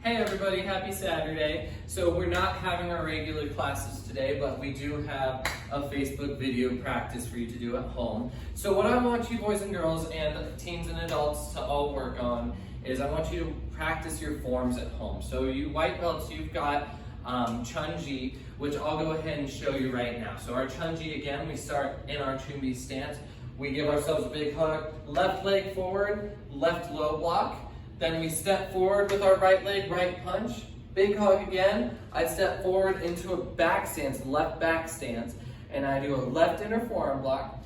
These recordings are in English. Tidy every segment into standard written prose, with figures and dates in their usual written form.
Hey everybody, happy Saturday. So we're not having our regular classes today, but we do have a Facebook video practice for you to do at home. So what I want you boys and girls and teens and adults to all work on is I want you to practice your forms at home. So you white belts, you've got Chunji, which I'll go ahead and show you right now. So our Chunji, again, we start in our Chumbi stance. We give ourselves a big hug, left leg forward, left low block. Then we step forward with our right leg, right punch. Big hug again. I step forward into a back stance, left back stance, and I do a left inner forearm block.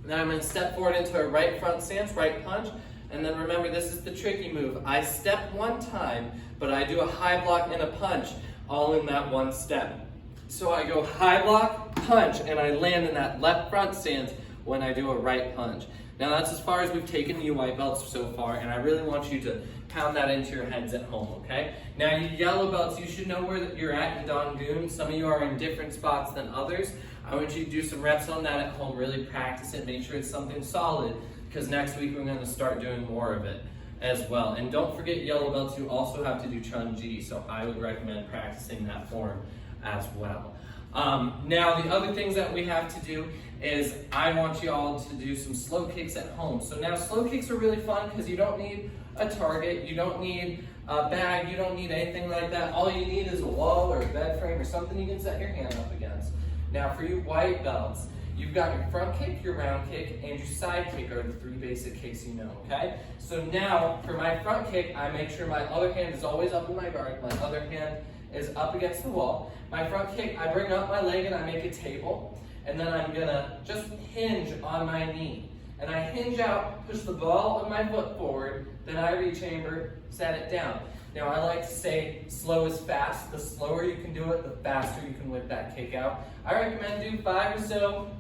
Then I'm going to step forward into a right front stance, right punch. And then remember, this is the tricky move. I step one time, but I do a high block and a punch all in that one step. So I go high block, punch, and I land in that left front stance when I do a right punch. Now that's as far as we've taken you white belts so far, and I really want you to pound that into your heads at home, okay? Now you yellow belts, you should know where you're at in Dangun. Some of you are in different spots than others. I want you to do some reps on that at home, really practice it, make sure it's something solid, because next week we're gonna start doing more of it as well. And don't forget yellow belts, you also have to do Chunji, so I would recommend practicing that form as well. Now the other things that we have to do is I want you all to do some slow kicks at home. So now slow kicks are really fun because you don't need a target, you don't need a bag, you don't need anything like that. All you need is a wall or a bed frame or something you can set your hand up against. Now for you white belts, you've got your front kick, your round kick, and your side kick are the three basic kicks you know, okay? So now for my front kick, I make sure my other hand is always up in my guard, my other hand is up against the wall. My front kick, I bring up my leg and I make a table, and then I'm gonna just hinge on my knee. And I hinge out, push the ball of my foot forward, then I rechamber, set it down. Now I like to say slow is fast. The slower you can do it, the faster you can whip that kick out. I recommend do 5 or so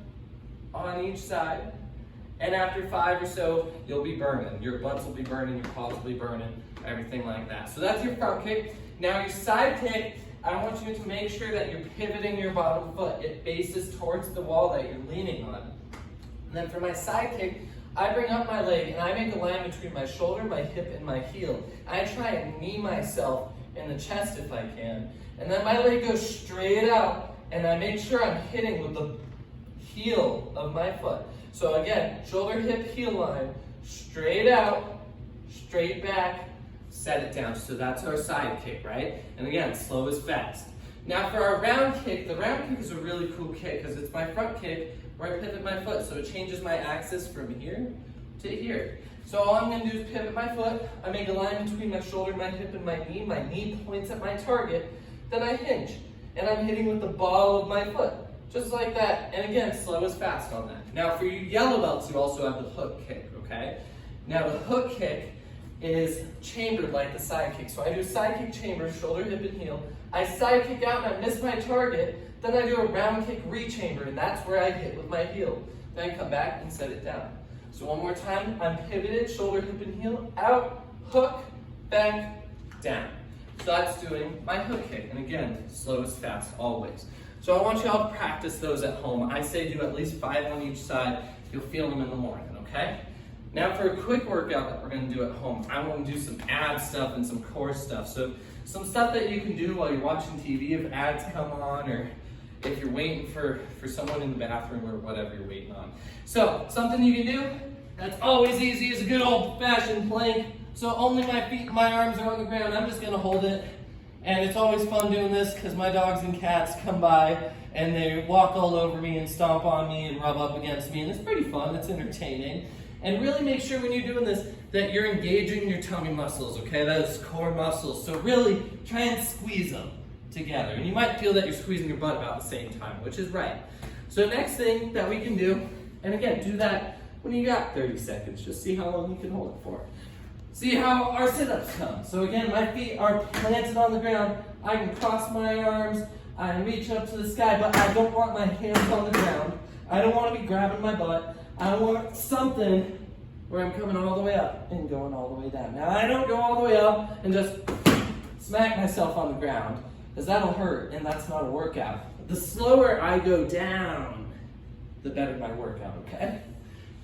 on each side. And after 5 or so, you'll be burning. Your butts will be burning, your paws will be burning, everything like that. So that's your front kick. Now your side kick, I want you to make sure that you're pivoting your bottom foot. It faces towards the wall that you're leaning on. And then for my side kick, I bring up my leg and I make a line between my shoulder, my hip, and my heel. I try and knee myself in the chest if I can. And then my leg goes straight out and I make sure I'm hitting with the heel of my foot. So again, shoulder, hip, heel line, straight out, straight back, set it down. So that's our side kick, right? And again, slow is fast. Now for our round kick, the round kick is a really cool kick because it's my front kick where I pivot my foot. So it changes my axis from here to here. So all I'm gonna do is pivot my foot. I make a line between my shoulder, my hip, and my knee. My knee points at my target. Then I hinge. And I'm hitting with the ball of my foot. Just like that. And again, slow is fast on that. Now for you yellow belts, you also have the hook kick, okay? Now the hook kick is chambered like the side kick. So I do a side kick chamber, shoulder, hip, and heel. I side kick out and I miss my target. Then I do a round kick rechamber, and that's where I hit with my heel. Then I come back and set it down. So one more time, I'm pivoted, shoulder, hip, and heel, out, hook, back, down. So that's doing my hook kick. And again, slow is fast, always. So I want you all to practice those at home. I say do at least 5 on each side. You'll feel them in the morning, okay? Now for a quick workout that we're gonna do at home, I want to do some ab stuff and some core stuff. So some stuff that you can do while you're watching TV if ads come on or if you're waiting for someone in the bathroom or whatever you're waiting on. So something you can do that's always easy is a good old-fashioned plank. So only my feet and my arms are on the ground. I'm just gonna hold it. And it's always fun doing this because my dogs and cats come by and they walk all over me and stomp on me and rub up against me. And it's pretty fun, it's entertaining. And really make sure when you're doing this that you're engaging your tummy muscles, okay? Those core muscles. So really try and squeeze them together. And you might feel that you're squeezing your butt about the same time, which is right. So next thing that we can do, and again, do that when you got 30 seconds. Just see how long you can hold it for. See how our sit-ups come. So again, my feet are planted on the ground. I can cross my arms. I reach up to the sky, but I don't want my hands on the ground. I don't want to be grabbing my butt. I want something where I'm coming all the way up and going all the way down. Now, I don't go all the way up and just smack myself on the ground, because that'll hurt, and that's not a workout. The slower I go down, the better my workout, okay?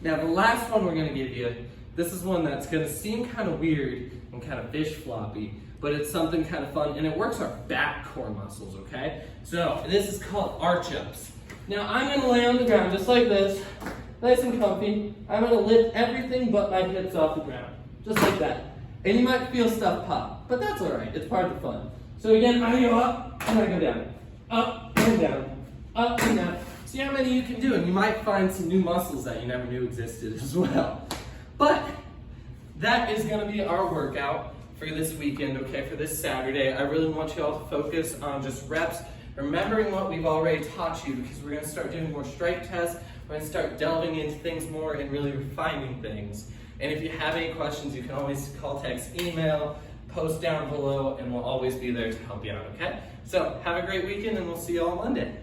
Now, the last one we're going to give you This is one that's gonna seem kind of weird and kind of fish floppy, but it's something kind of fun, and it works our back core muscles, okay? So this is called arch ups. Now I'm gonna lay on the ground just like this, nice and comfy. I'm gonna lift everything but my hips off the ground, just like that. And you might feel stuff pop, but that's all right, it's part of the fun. So again, I go up and I go down, up and down, up and down. See how many you can do, and you might find some new muscles that you never knew existed as well. But that is gonna be our workout for this weekend, okay, for this Saturday. I really want you all to focus on just reps, remembering what we've already taught you, because we're gonna start doing more strength tests, we're gonna start delving into things more and really refining things. And if you have any questions, you can always call, text, email, post down below, and we'll always be there to help you out, okay? So have a great weekend, and we'll see you all Monday.